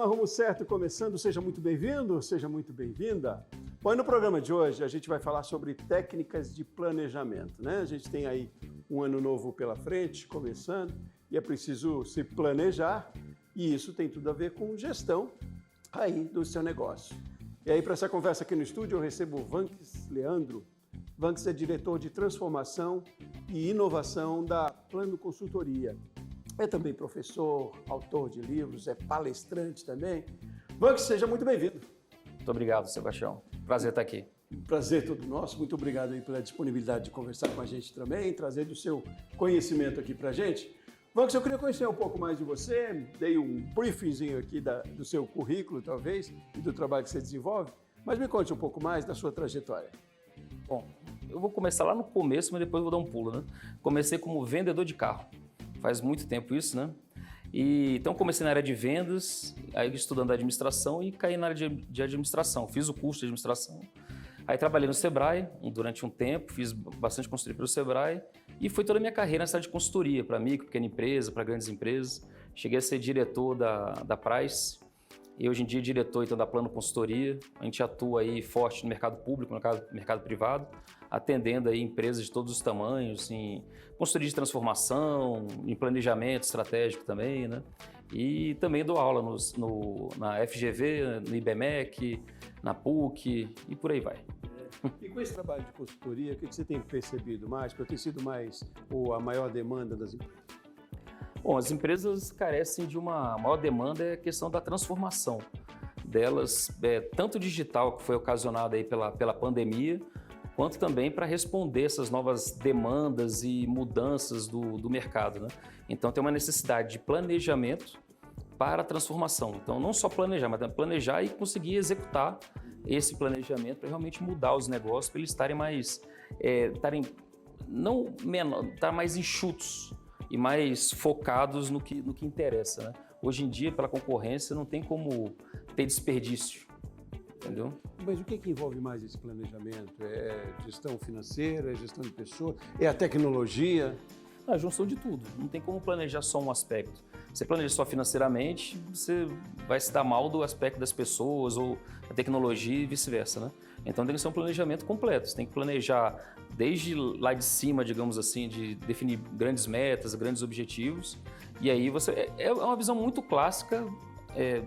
programa Rumo Certo começando, seja muito bem-vindo, seja muito bem-vinda. Bom, e no programa de hoje a gente vai falar sobre técnicas de planejamento, né? A gente tem aí um ano novo pela frente, começando, e é preciso se planejar, e isso tem tudo a ver com gestão aí do seu negócio. E aí, para essa conversa aqui no estúdio, eu recebo o Vanques Leandro. Vanques é diretor de transformação e inovação da Plano Consultoria. É também professor, autor de livros, é palestrante também. Vanques, seja muito bem-vindo. Muito obrigado, Sebastião. Prazer estar aqui. Prazer todo nosso. Muito obrigado aí pela disponibilidade de conversar com a gente também, trazer do seu conhecimento aqui para a gente. Vanques, eu queria conhecer um pouco mais de você. Dei um briefingzinho aqui do seu currículo, talvez, e do trabalho que você desenvolve. Mas me conte um pouco mais da sua trajetória. Bom, eu vou começar lá no começo, mas depois vou dar um pulo, né? Comecei como vendedor de carro. Faz muito tempo isso, né? Então comecei na área de vendas, aí estudando administração e caí na área de administração. Fiz o curso de administração. Aí trabalhei no Sebrae durante um tempo, fiz bastante consultoria pelo Sebrae e foi toda a minha carreira nessa área de consultoria, para micro, pequena empresa, para grandes empresas. Cheguei a ser diretor da Price e hoje em dia diretor então, da Plano Consultoria. A gente atua aí forte no mercado público, no mercado privado, atendendo aí empresas de todos os tamanhos, em consultoria de transformação, em planejamento estratégico também, né? E também dou aula na FGV, no IBMEC, na PUC e por aí vai. E com esse trabalho de consultoria, o que você tem percebido mais? Porque tem sido mais a maior demanda das empresas? Bom, as empresas carecem de uma maior demanda, é a questão da transformação delas, tanto digital, que foi ocasionada aí pela pandemia, quanto também para responder essas novas demandas e mudanças do mercado, né? Então tem uma necessidade de planejamento para a transformação. Então não só planejar, mas também planejar e conseguir executar esse planejamento para realmente mudar os negócios, para eles estarem mais, estar mais enxutos e mais focados no que interessa, né? Hoje em dia, pela concorrência, não tem como ter desperdício, entendeu? Mas o que envolve mais esse planejamento? É gestão financeira, é gestão de pessoas, é a tecnologia? A junção de tudo. Não tem como planejar só um aspecto. Você planeja só financeiramente, você vai se dar mal do aspecto das pessoas ou da tecnologia e vice-versa, né? Então tem que ser um planejamento completo. Você tem que planejar desde lá de cima, digamos assim, de definir grandes metas, grandes objetivos. E aí é uma visão muito clássica,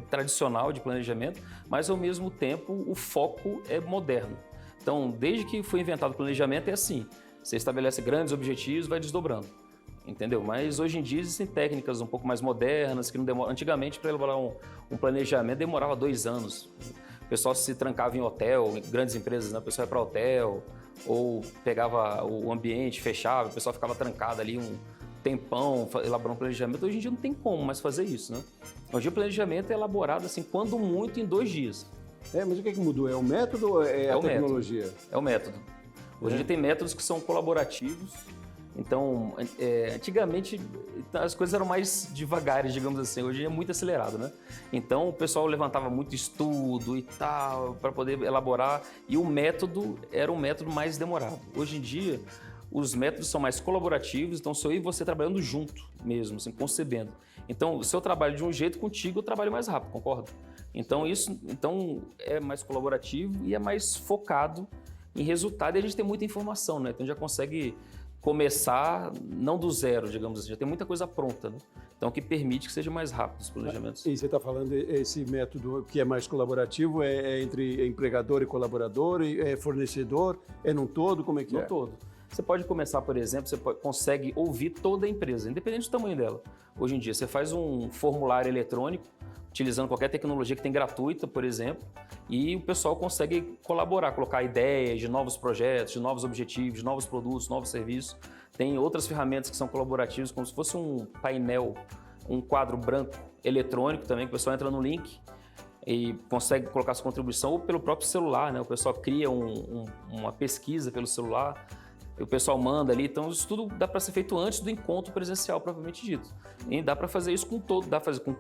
tradicional de planejamento, mas ao mesmo tempo o foco é moderno. Então, desde que foi inventado o planejamento é assim, você estabelece grandes objetivos, vai desdobrando. Entendeu? Mas hoje em dia existem técnicas um pouco mais modernas, que não demoram. Antigamente, para elaborar um planejamento, demorava 2 anos. O pessoal se trancava em hotel, em grandes empresas, né? O pessoal ia para hotel, ou pegava o ambiente, fechava, o pessoal ficava trancado ali um tempão, elaborando um planejamento. Hoje em dia não tem como mais fazer isso, né? Hoje em dia o planejamento é elaborado, assim, quando muito, em 2 dias. Mas o que mudou? É o método ou é a tecnologia? É o método. Hoje em dia tem métodos que são colaborativos. Então, antigamente as coisas eram mais devagares, digamos assim, hoje é muito acelerado, né? Então o pessoal levantava muito estudo e tal, para poder elaborar, e o método era um método mais demorado. Hoje em dia, os métodos são mais colaborativos, então sou eu e você trabalhando junto mesmo, assim, concebendo. Então, se eu trabalho de um jeito contigo, eu trabalho mais rápido, concorda? Então, isso é mais colaborativo e é mais focado em resultado, e a gente tem muita informação, né? Então já consegue começar não do zero, digamos assim, já tem muita coisa pronta, né? Então, o que permite que seja mais rápido os planejamentos. E você está falando esse método que é mais colaborativo, é entre empregador e colaborador, é fornecedor, é num todo, como é que é? No todo. Você pode começar, por exemplo, consegue ouvir toda a empresa, independente do tamanho dela. Hoje em dia, você faz um formulário eletrônico, utilizando qualquer tecnologia que tem gratuita, por exemplo, e o pessoal consegue colaborar, colocar ideias de novos projetos, de novos objetivos, de novos produtos, novos serviços. Tem outras ferramentas que são colaborativas, como se fosse um painel, um quadro branco eletrônico também, que o pessoal entra no link e consegue colocar sua contribuição, ou pelo próprio celular, né? O pessoal cria uma pesquisa pelo celular, o pessoal manda ali, então isso tudo dá para ser feito antes do encontro presencial propriamente dito. E dá para fazer isso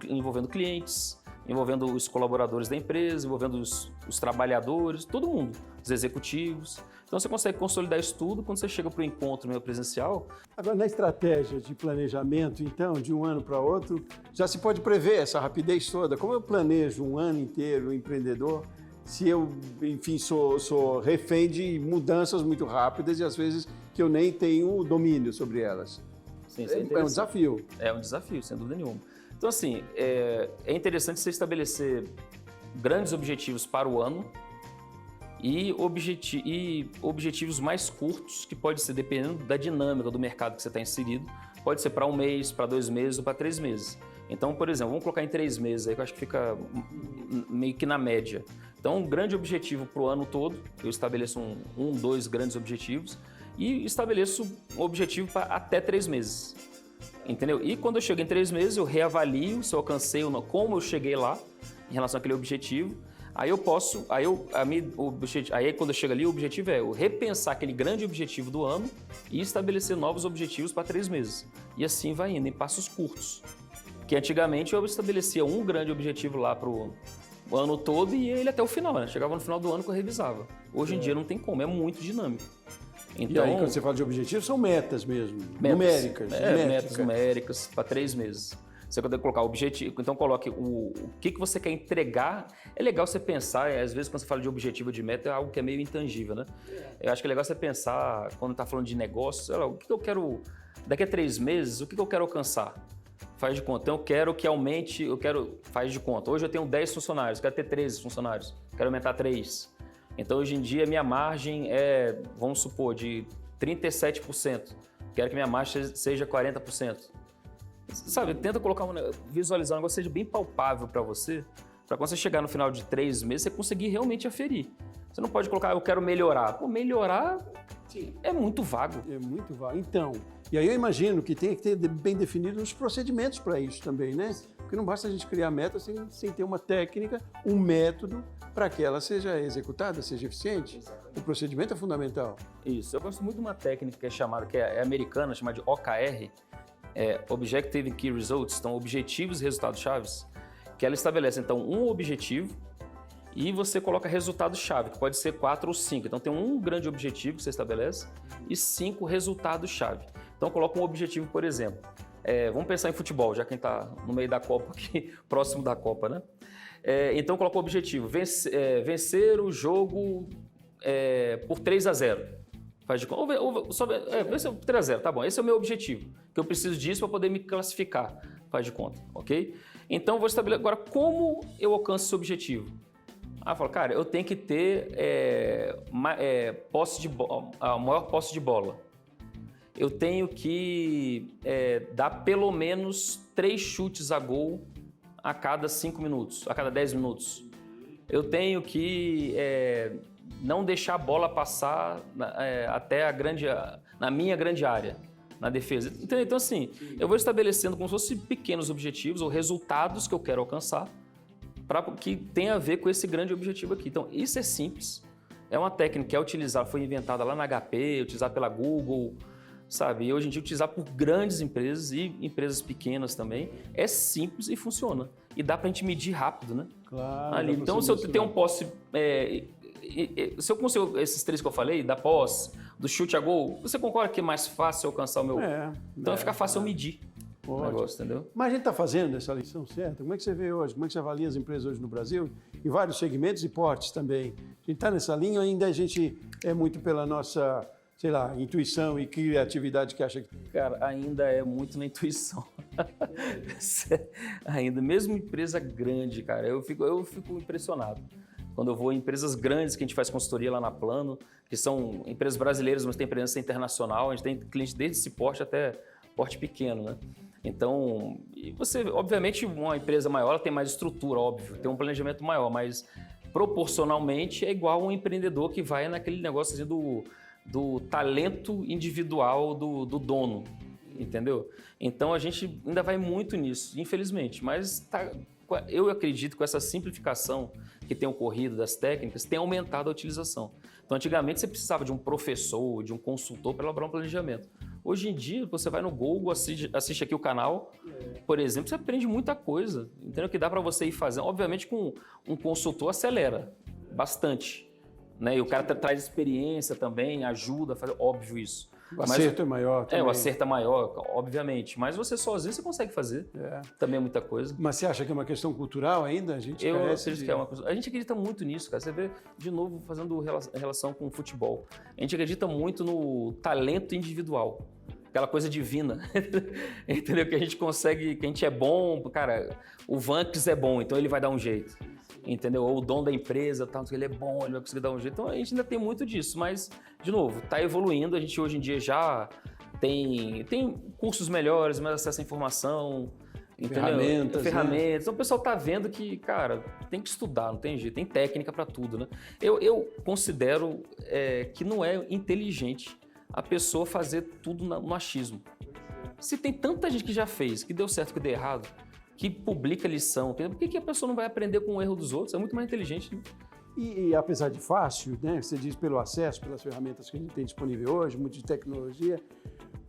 envolvendo clientes, envolvendo os colaboradores da empresa, envolvendo os trabalhadores, todo mundo. os executivos. Então você consegue consolidar isso tudo quando você chega para o encontro meu presencial. Agora, na estratégia de planejamento, então, de um ano para outro, já se pode prever essa rapidez toda. Como eu planejo um ano inteiro o empreendedor, se eu, enfim, sou refém de mudanças muito rápidas e às vezes que eu nem tenho domínio sobre elas? Sim, é um desafio. É um desafio, sem dúvida nenhuma. Então, assim, é interessante você estabelecer grandes objetivos para o ano e objetivos mais curtos, que pode ser, dependendo da dinâmica do mercado que você está inserido, pode ser para 1 mês, para 2 meses ou para 3 meses. Então, por exemplo, vamos colocar em 3 meses, aí que eu acho que fica meio que na média. Então, um grande objetivo para o ano todo, eu estabeleço 2 grandes objetivos e estabeleço um objetivo para até 3 meses. Entendeu? E quando eu chego em 3 meses, eu reavalio se eu alcancei ou não, como eu cheguei lá em relação àquele objetivo. Aí eu posso, aí quando eu chego ali, o objetivo é eu repensar aquele grande objetivo do ano e estabelecer novos objetivos para 3 meses. E assim vai indo, em passos curtos. Que antigamente eu estabelecia um grande objetivo lá para o ano todo e ele até o final, né? Chegava no final do ano que eu revisava. Hoje em dia não tem como, é muito dinâmico. Então, e aí, quando você fala de objetivos, são metas mesmo, numéricas. Metas numéricas para 3 meses. Você pode colocar o objetivo, então coloque o que você quer entregar. É legal você pensar, às vezes quando você fala de objetivo de meta, é algo que é meio intangível, né? Eu acho que é legal você pensar, quando está falando de negócio, sei lá, o que eu quero, daqui a 3 meses, o que eu quero alcançar? Faz de conta. Então eu quero que aumente, faz de conta. Hoje eu tenho 10 funcionários, quero ter 13 funcionários, quero aumentar 3. Então hoje em dia minha margem é, vamos supor, de 37%. Quero que minha margem seja 40%. Sabe, tenta visualizar um negócio que seja bem palpável para você, para quando você chegar no final de 3 meses, você conseguir realmente aferir. Você não pode colocar, eu quero melhorar. Pô, melhorar é muito vago. É muito vago. Então, e aí eu imagino que tem que ter bem definidos os procedimentos para isso também, né? Porque não basta a gente criar metas sem ter uma técnica, um método para que ela seja executada, seja eficiente. Exatamente. O procedimento é fundamental. Isso. Eu gosto muito de uma técnica que é americana, chamada de OKR, Objective Key Results, então objetivos e resultados chaves, que ela estabelece então um objetivo e você coloca resultados-chave, que pode ser 4 ou 5. Então tem um grande objetivo que você estabelece e 5 resultados-chave. Então coloca um objetivo, por exemplo, vamos pensar em futebol, já quem está no meio da Copa aqui, próximo da Copa, né? Então coloca o objetivo, vencer o jogo por 3-0. Faz de conta, vencer por 3-0, tá bom, esse é o meu objetivo, que eu preciso disso para poder me classificar, faz de conta, ok? Então vou estabelecer agora como eu alcanço esse objetivo. Eu falo, cara, eu tenho que ter a maior posse de bola. Eu tenho que dar pelo menos 3 chutes a gol a cada 5 minutos, a cada 10 minutos. Eu tenho que não deixar a bola passar até na minha grande área, na defesa. Então, assim, eu vou estabelecendo como se fossem pequenos objetivos ou resultados que eu quero alcançar para que tenha a ver com esse grande objetivo aqui. Então, isso é simples. É uma técnica que foi inventada lá na HP, utilizada pela Google, sabe? E hoje em dia utilizada por grandes empresas e empresas pequenas também. É simples e funciona. E dá para a gente medir rápido, né? Claro. Então, se eu tenho um posse... se eu consigo esses 3 que eu falei, da posse, do chute a gol, você concorda que é mais fácil alcançar o meu... Então fica fácil eu medir o negócio, entendeu? Mas a gente está fazendo essa lição certa? Como é que você vê hoje? Como é que você avalia as empresas hoje no Brasil? Em vários segmentos e portes também. A gente está nessa linha ou ainda a gente é muito pela nossa, sei lá, intuição e criatividade que acha que... Cara, ainda é muito na intuição. Ainda, mesmo empresa grande, cara, eu fico impressionado. Quando eu vou em empresas grandes que a gente faz consultoria lá na Plano, que são empresas brasileiras, mas tem presença internacional, a gente tem clientes desde esse porte até porte pequeno, né? Então, você, obviamente, uma empresa maior ela tem mais estrutura, óbvio, tem um planejamento maior, mas proporcionalmente é igual um empreendedor que vai naquele negócio assim, do talento individual do dono, entendeu? Então, a gente ainda vai muito nisso, infelizmente, mas eu acredito que com essa simplificação que tem ocorrido das técnicas, tem aumentado a utilização. Então, antigamente, você precisava de um professor, de um consultor para elaborar um planejamento. Hoje em dia, você vai no Google, assiste aqui o canal, por exemplo, você aprende muita coisa, entendeu? Que dá para você ir fazendo. Obviamente, com um consultor acelera bastante, né? E o cara traz experiência também, ajuda a fazer, óbvio isso. O acerto é maior também. O acerto é maior, obviamente. Mas você sozinho você consegue fazer. Também é muita coisa. Mas você acha que é uma questão cultural ainda? Eu acredito que é uma coisa. A gente acredita muito nisso, cara. Você vê, de novo, fazendo relação com o futebol. A gente acredita muito no talento individual. Aquela coisa divina. Entendeu? Que a gente consegue, que a gente é bom. Cara, o Vanks é bom, então ele vai dar um jeito. Entendeu? Ou o dono da empresa, tal, ele é bom, ele vai conseguir dar um jeito. Então a gente ainda tem muito disso, mas, de novo, está evoluindo. A gente hoje em dia já tem cursos melhores, mais acesso à informação, ferramentas. Né? Então o pessoal está vendo que, cara, tem que estudar, não tem jeito, tem técnica para tudo, né? Eu considero que não é inteligente a pessoa fazer tudo no achismo. Se tem tanta gente que já fez, que deu certo, que deu errado, que publica lição. Por que a pessoa não vai aprender com o erro dos outros? É muito mais inteligente, né? E apesar de fácil, né? Você diz pelo acesso, pelas ferramentas que a gente tem disponível hoje, muito de tecnologia,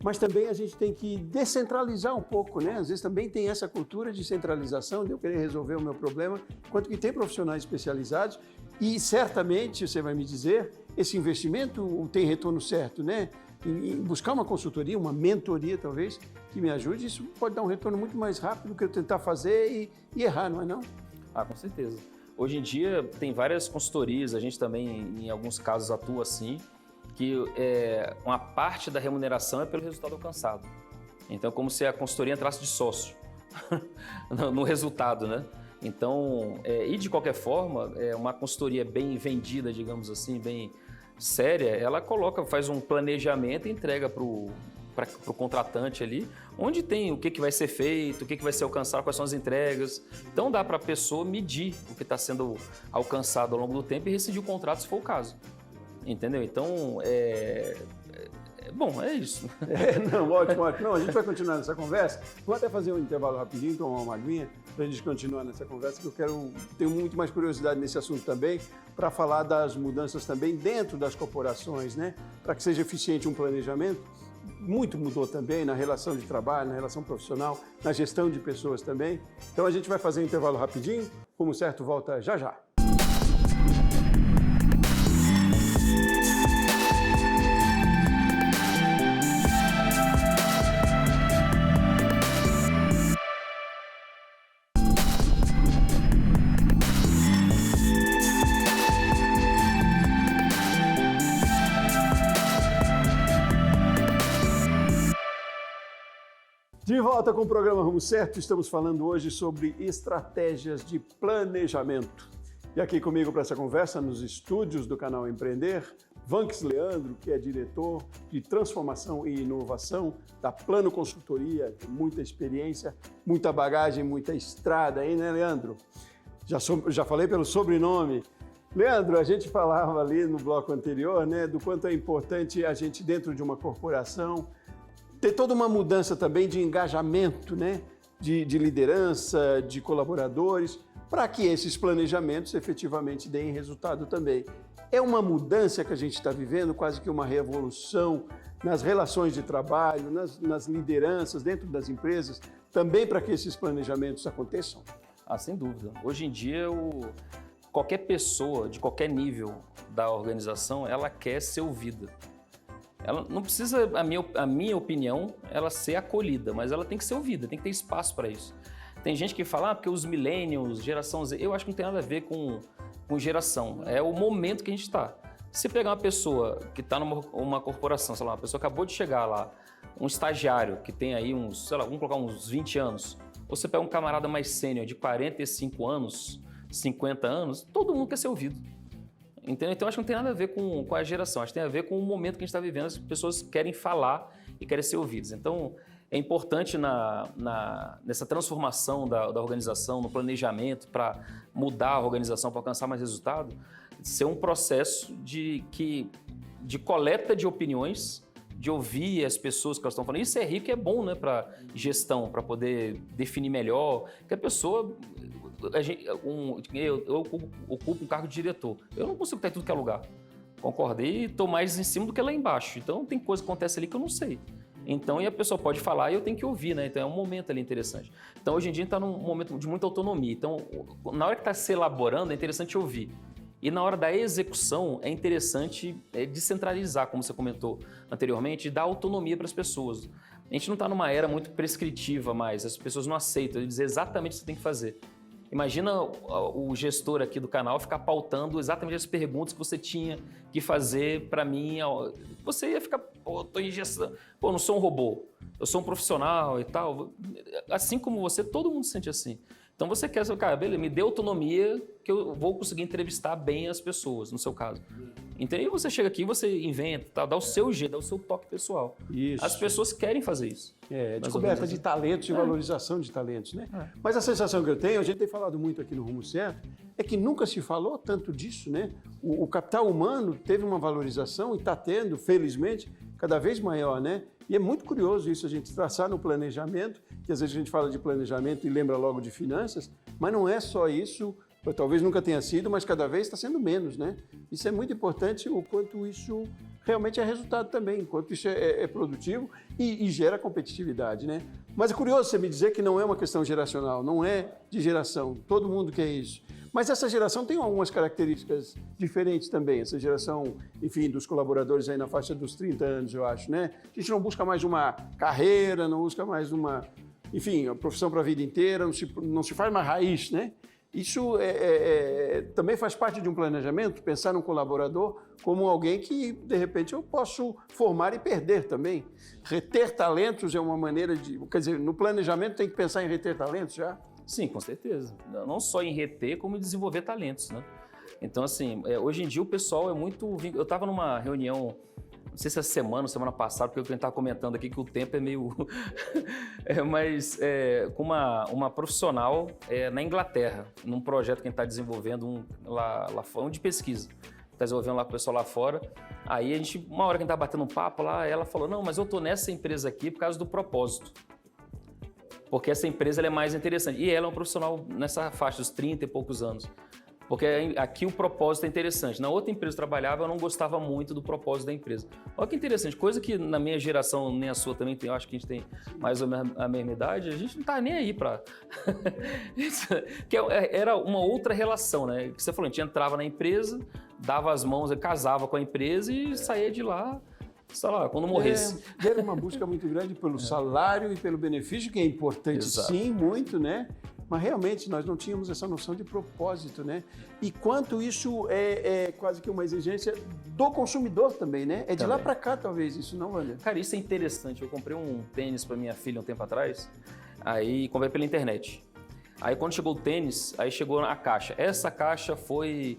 mas também a gente tem que descentralizar um pouco, né? Às vezes também tem essa cultura de centralização, de eu querer resolver o meu problema, enquanto que tem profissionais especializados e certamente, você vai me dizer, esse investimento tem retorno certo, né? Em buscar uma consultoria, uma mentoria talvez, que me ajude, isso pode dar um retorno muito mais rápido do que eu tentar fazer e errar, não é não? Com certeza. Hoje em dia tem várias consultorias, a gente também em alguns casos atua assim, que uma parte da remuneração é pelo resultado alcançado. Então é como se a consultoria entrasse de sócio no resultado, né? Então, e de qualquer forma, uma consultoria bem vendida, digamos assim, bem séria, ela faz um planejamento e entrega para o contratante ali, onde tem o que vai ser feito, o que vai ser alcançado, quais são as entregas. Então dá para a pessoa medir o que está sendo alcançado ao longo do tempo e rescindir o contrato se for o caso. Entendeu? Então, bom, é isso. Não, ótimo. Não, a gente vai continuar nessa conversa. Vou até fazer um intervalo rapidinho, tomar uma aguinha, para a gente continuar nessa conversa, que tenho muito mais curiosidade nesse assunto também, para falar das mudanças também dentro das corporações, né? Para que seja eficiente um planejamento. Muito mudou também na relação de trabalho, na relação profissional, na gestão de pessoas também. Então a gente vai fazer um intervalo rapidinho, como certo, volta já já. De volta com o programa Rumo Certo, estamos falando hoje sobre estratégias de planejamento. E aqui comigo para essa conversa, nos estúdios do canal Empreender, Vanks Leandro, que é diretor de transformação e inovação da Plano Consultoria, tem muita experiência, muita bagagem, muita estrada aí, né, Leandro? Já falei pelo sobrenome. Leandro, a gente falava ali no bloco anterior, né, do quanto é importante a gente, dentro de uma corporação, ter toda uma mudança também de engajamento, né? De liderança, de colaboradores, para que esses planejamentos efetivamente deem resultado também. É uma mudança que a gente está vivendo, quase que uma revolução nas relações de trabalho, nas lideranças dentro das empresas, também para que esses planejamentos aconteçam? Sem dúvida. Hoje em dia, qualquer pessoa, de qualquer nível da organização, ela quer ser ouvida. Ela não precisa, a minha opinião, ela ser acolhida, mas ela tem que ser ouvida, tem que ter espaço para isso. Tem gente que fala, porque os millennials, geração Z, eu acho que não tem nada a ver com geração, é o momento que a gente está. Se pegar uma pessoa que está numa corporação, sei lá, uma pessoa que acabou de chegar lá, um estagiário que tem aí vamos colocar uns 20 anos, ou você pega um camarada mais sênior de 45 anos, 50 anos, todo mundo quer ser ouvido. Entendeu? Então, acho que não tem nada a ver com a geração, acho que tem a ver com o momento que a gente está vivendo, as pessoas querem falar e querem ser ouvidas. Então, é importante nessa transformação da organização, no planejamento, para mudar a organização, para alcançar mais resultado, ser um processo de coleta de opiniões, de ouvir as pessoas que elas estão falando. Isso é rico e é bom, né, para gestão, para poder definir melhor, que a pessoa... Eu ocupo um cargo de diretor. Eu não consigo estar em tudo que é lugar. Concordo? E estou mais em cima do que lá embaixo. Então, tem coisa que acontece ali que eu não sei. Então, e a pessoa pode falar e eu tenho que ouvir, né? Então, é um momento ali interessante. Então, hoje em dia, a gente está num momento de muita autonomia. Então, na hora que está se elaborando, é interessante ouvir. E na hora da execução é interessante descentralizar, como você comentou anteriormente, e dar autonomia para as pessoas. A gente não está numa era muito prescritiva mais, as pessoas não aceitam dizer exatamente o que você tem que fazer. Imagina o gestor aqui do canal ficar pautando exatamente as perguntas que você tinha que fazer para mim. Você ia ficar, pô, tô engessando, pô, não sou um robô, eu sou um profissional e tal. Assim como você, todo mundo se sente assim. Então você quer, cara, beleza, me dê autonomia que eu vou conseguir entrevistar bem as pessoas, no seu caso. Então aí você chega aqui, você inventa, tá, dá o seu jeito, dá o seu toque pessoal. Isso. As pessoas querem fazer isso. Descoberta de talentos e valorização de talentos, né? Mas a sensação que eu tenho, a gente tem falado muito aqui no Rumo Certo, é que nunca se falou tanto disso, né? O capital humano teve uma valorização e está tendo, felizmente, cada vez maior, né? E é muito curioso isso, a gente traçar no planejamento, que às vezes a gente fala de planejamento e lembra logo de finanças, mas não é só isso, talvez nunca tenha sido, mas cada vez está sendo menos, né? Isso é muito importante, o quanto isso realmente é resultado também, o quanto isso é produtivo e gera competitividade, né? Mas é curioso você me dizer que não é uma questão geracional, não é de geração, todo mundo quer isso. Mas essa geração tem algumas características diferentes também, essa geração, enfim, dos colaboradores aí na faixa dos 30 anos, eu acho, né? A gente não busca mais uma carreira, não busca mais uma, enfim, uma profissão para a vida inteira, não se faz mais raiz, né? Isso também faz parte de um planejamento, pensar num colaborador como alguém que, de repente, eu posso formar e perder também. Reter talentos é uma maneira de... Quer dizer, no planejamento tem que pensar em reter talentos já? Sim, com certeza. Não só em reter, como em desenvolver talentos, né? Então, assim, hoje em dia o pessoal é muito... Eu estava numa reunião, não sei se essa semana passada, porque a gente estava comentando aqui que o tempo é meio... mas com uma profissional na Inglaterra, num projeto que a gente está desenvolvendo lá fora, de pesquisa. Está desenvolvendo lá com o pessoal lá fora. Aí a gente, uma hora que a gente estava batendo um papo lá, ela falou, não, mas eu estou nessa empresa aqui por causa do propósito. Porque essa empresa ela é mais interessante. E ela é um profissional nessa faixa dos 30 e poucos anos. Porque aqui o propósito é interessante. Na outra empresa que eu trabalhava, eu não gostava muito do propósito da empresa. Olha que interessante, coisa que na minha geração, nem a sua também tem, eu acho que a gente tem mais ou menos a mesma idade, a gente não tá nem aí para... Era uma outra relação, né? Que você falou, a gente entrava na empresa, dava as mãos, casava com a empresa e saía de lá, sei lá, quando morresse. Era uma busca muito grande pelo salário e pelo benefício, que é importante. Exato. Sim, muito, né? Mas realmente nós não tínhamos essa noção de propósito, né? E quanto isso é quase que uma exigência do consumidor também, né? É de também. Lá para cá, talvez, isso não, Wander? Cara, isso é interessante. Eu comprei um tênis para minha filha um tempo atrás, aí comprei pela internet. Aí quando chegou o tênis, aí chegou a caixa. Essa caixa foi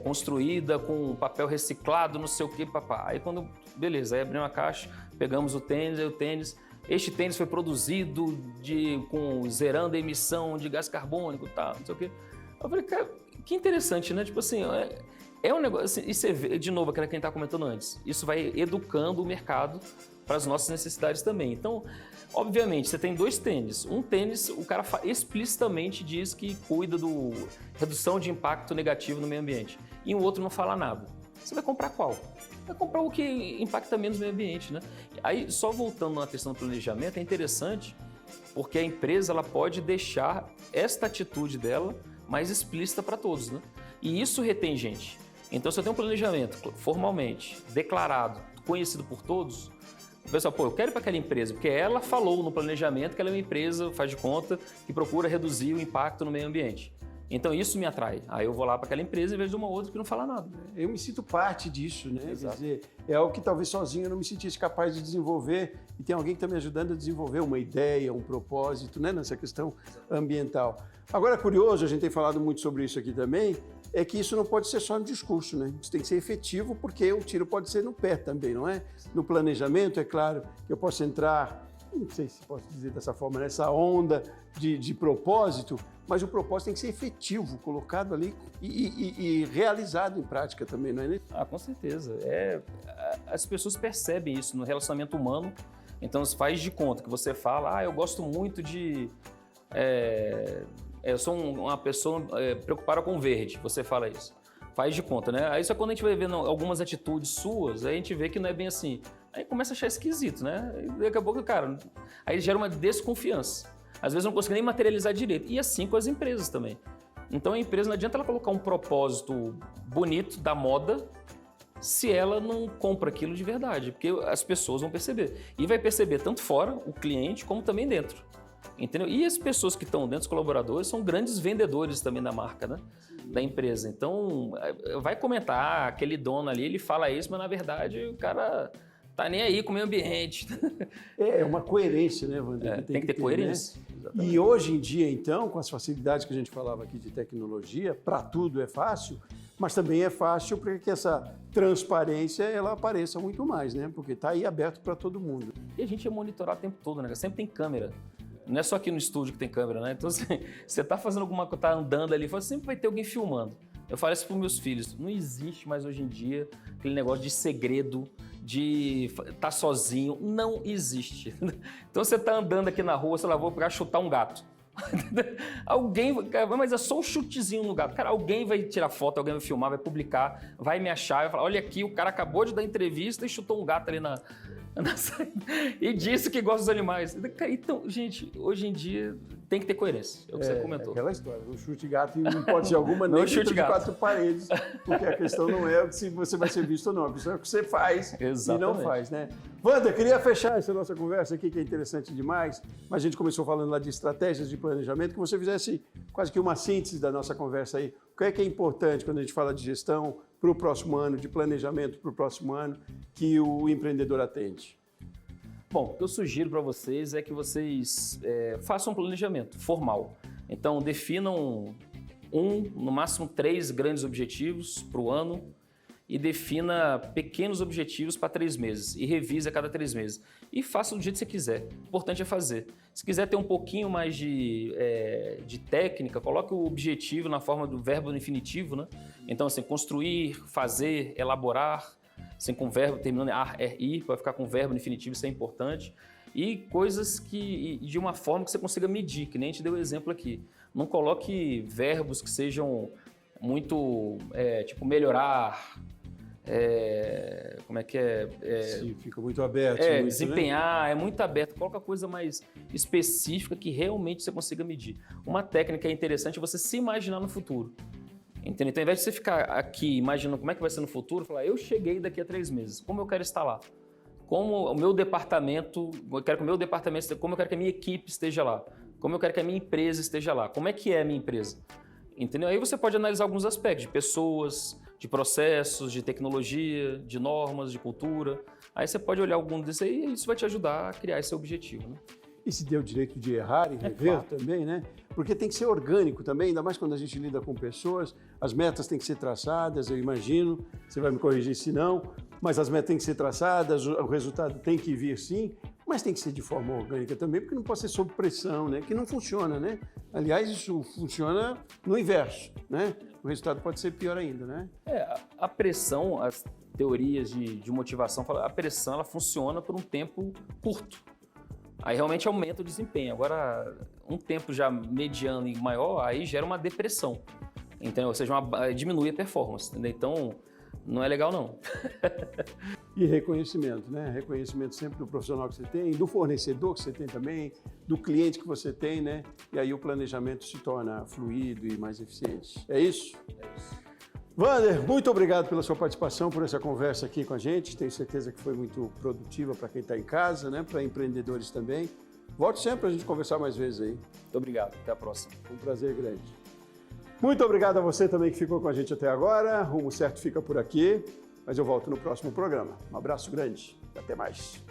construída com papel reciclado, não sei o que, papá. Aí quando, beleza, aí abrimos a caixa, pegamos o tênis, aí o tênis... Este tênis foi produzido zerando a emissão de gás carbônico e tal, não sei o quê. Eu falei, cara, que interessante, né? Tipo assim, é um negócio... Assim, e você vê, de novo, aquela que a gente estava comentando antes, isso vai educando o mercado para as nossas necessidades também. Então, obviamente, você tem dois tênis. Um tênis, o cara explicitamente diz que cuida do redução de impacto negativo no meio ambiente. E o outro não fala nada. Você vai comprar qual? Vai comprar o que impacta menos o meio ambiente, né? Aí, só voltando na questão do planejamento, é interessante porque a empresa ela pode deixar esta atitude dela mais explícita para todos, né? E isso retém gente. Então, se eu tenho um planejamento formalmente declarado, conhecido por todos, o pessoal, eu quero ir para aquela empresa, porque ela falou no planejamento que ela é uma empresa, faz de conta, que procura reduzir o impacto no meio ambiente. Então isso me atrai. Aí eu vou lá para aquela empresa em vez de uma outra que não fala nada. Eu me sinto parte disso, né? Exato. Quer dizer, é algo que talvez sozinho eu não me sentisse capaz de desenvolver e tem alguém que está me ajudando a desenvolver uma ideia, um propósito, né? Nessa questão ambiental. Agora, curioso, a gente tem falado muito sobre isso aqui também, é que isso não pode ser só no discurso, né? Isso tem que ser efetivo porque o tiro pode ser no pé também, não é? No planejamento, é claro que eu posso entrar, não sei se posso dizer dessa forma, nessa onda de propósito, mas o propósito tem que ser efetivo, colocado ali e realizado em prática também, não é, né? Com certeza. As pessoas percebem isso no relacionamento humano, então se faz de conta que você fala, eu gosto muito de... eu sou uma pessoa preocupada com o verde, você fala isso. Faz de conta, né? Aí só quando a gente vai vendo algumas atitudes suas, aí a gente vê que não é bem assim. Aí começa a achar esquisito, né? E daqui a pouco, cara, aí gera uma desconfiança. Às vezes não consigo nem materializar direito. E assim com as empresas também. Então a empresa, não adianta ela colocar um propósito bonito da moda se ela não compra aquilo de verdade, porque as pessoas vão perceber. E vai perceber tanto fora, o cliente, como também dentro. Entendeu? E as pessoas que estão dentro, os colaboradores, são grandes vendedores também da marca, né? Da empresa. Então, vai comentar, aquele dono ali, ele fala isso, mas na verdade o cara tá nem aí com o meio ambiente. É uma coerência, né, Wander? Tem que ter coerência. Né? E hoje em dia, então, com as facilidades que a gente falava aqui de tecnologia, para tudo é fácil, mas também é fácil para que essa transparência ela apareça muito mais, né? Porque está aí aberto para todo mundo. E a gente é monitorar o tempo todo, né? Sempre tem câmera. Não é só aqui no estúdio que tem câmera, né? Então, você tá fazendo alguma coisa, tá andando ali, sempre vai ter alguém filmando. Eu falo isso para meus filhos. Não existe mais hoje em dia aquele negócio de segredo, de estar sozinho. Não existe. Então, você tá andando aqui na rua, sei lá, vou pra chutar um gato. Alguém, mas é só um chutezinho no gato. Cara, alguém vai tirar foto, alguém vai filmar, vai publicar, vai me achar, vai falar, olha aqui, o cara acabou de dar entrevista e chutou um gato ali na e disse que gosta dos animais. Então, gente, hoje em dia tem que ter coerência, é o que você comentou. É aquela história, o chute gato não pode ser alguma nem dentro de quatro paredes, porque a questão não é se você vai ser visto ou não, a questão é o que você faz e não faz, né? Wander, queria fechar essa nossa conversa aqui, que é interessante demais, mas a gente começou falando lá de estratégias de planejamento, que você fizesse quase que uma síntese da nossa conversa aí. O que é importante quando a gente fala de gestão para o próximo ano, de planejamento para o próximo ano, que o empreendedor atende? Bom, o que eu sugiro para vocês é que vocês façam um planejamento formal. Então, definam no máximo 3 grandes objetivos para o ano e defina pequenos objetivos para 3 meses e revise a cada 3 meses. E faça do jeito que você quiser. O importante é fazer. Se quiser ter um pouquinho mais de técnica, coloque o objetivo na forma do verbo no infinitivo, né? Então, assim, construir, fazer, elaborar, assim, com verbo terminando em ar, ir, vai ficar com verbo no infinitivo, isso é importante. E coisas que, de uma forma que você consiga medir, que nem a gente deu o exemplo aqui. Não coloque verbos que sejam muito, tipo, melhorar, como é que é? Sim, fica muito aberto. Muito, né? desempenhar, é muito aberto. Coloca coisa mais específica que realmente você consiga medir. Uma técnica interessante é você se imaginar no futuro. Entendeu? Então, ao invés de você ficar aqui imaginando como é que vai ser no futuro, falar, eu cheguei daqui a 3 meses, como eu quero estar lá? Como o meu departamento, como eu quero que a minha equipe esteja lá? Como eu quero que a minha empresa esteja lá? Como é que é a minha empresa? Entendeu? Aí você pode analisar alguns aspectos de pessoas, de processos, de tecnologia, de normas, de cultura. Aí você pode olhar algum desses aí e isso vai te ajudar a criar esse objetivo, né? E se deu o direito de errar e rever também, né? Porque tem que ser orgânico também, ainda mais quando a gente lida com pessoas. As metas têm que ser traçadas, eu imagino. Você vai me corrigir se não, mas as metas têm que ser traçadas, o resultado tem que vir sim, mas tem que ser de forma orgânica também, porque não pode ser sob pressão, né? Que não funciona, né? Aliás, isso funciona no inverso, né? O resultado pode ser pior ainda, né? A pressão, as teorias de motivação, a pressão ela funciona por um tempo curto. Aí realmente aumenta o desempenho. Agora, um tempo já mediano e maior, aí gera uma depressão. Entendeu? Ou seja, diminui a performance. Entendeu? Então, não é legal não. E reconhecimento, né? Reconhecimento sempre do profissional que você tem, do fornecedor que você tem também, do cliente que você tem, né? E aí o planejamento se torna fluido e mais eficiente. É isso? É isso. Wander, muito obrigado pela sua participação, por essa conversa aqui com a gente. Tenho certeza que foi muito produtiva para quem está em casa, né? Para empreendedores também. Volte sempre para a gente conversar mais vezes aí. Muito obrigado. Até a próxima. Um prazer grande. Muito obrigado a você também que ficou com a gente até agora. Rumo Certo fica por aqui, mas eu volto no próximo programa. Um abraço grande e até mais.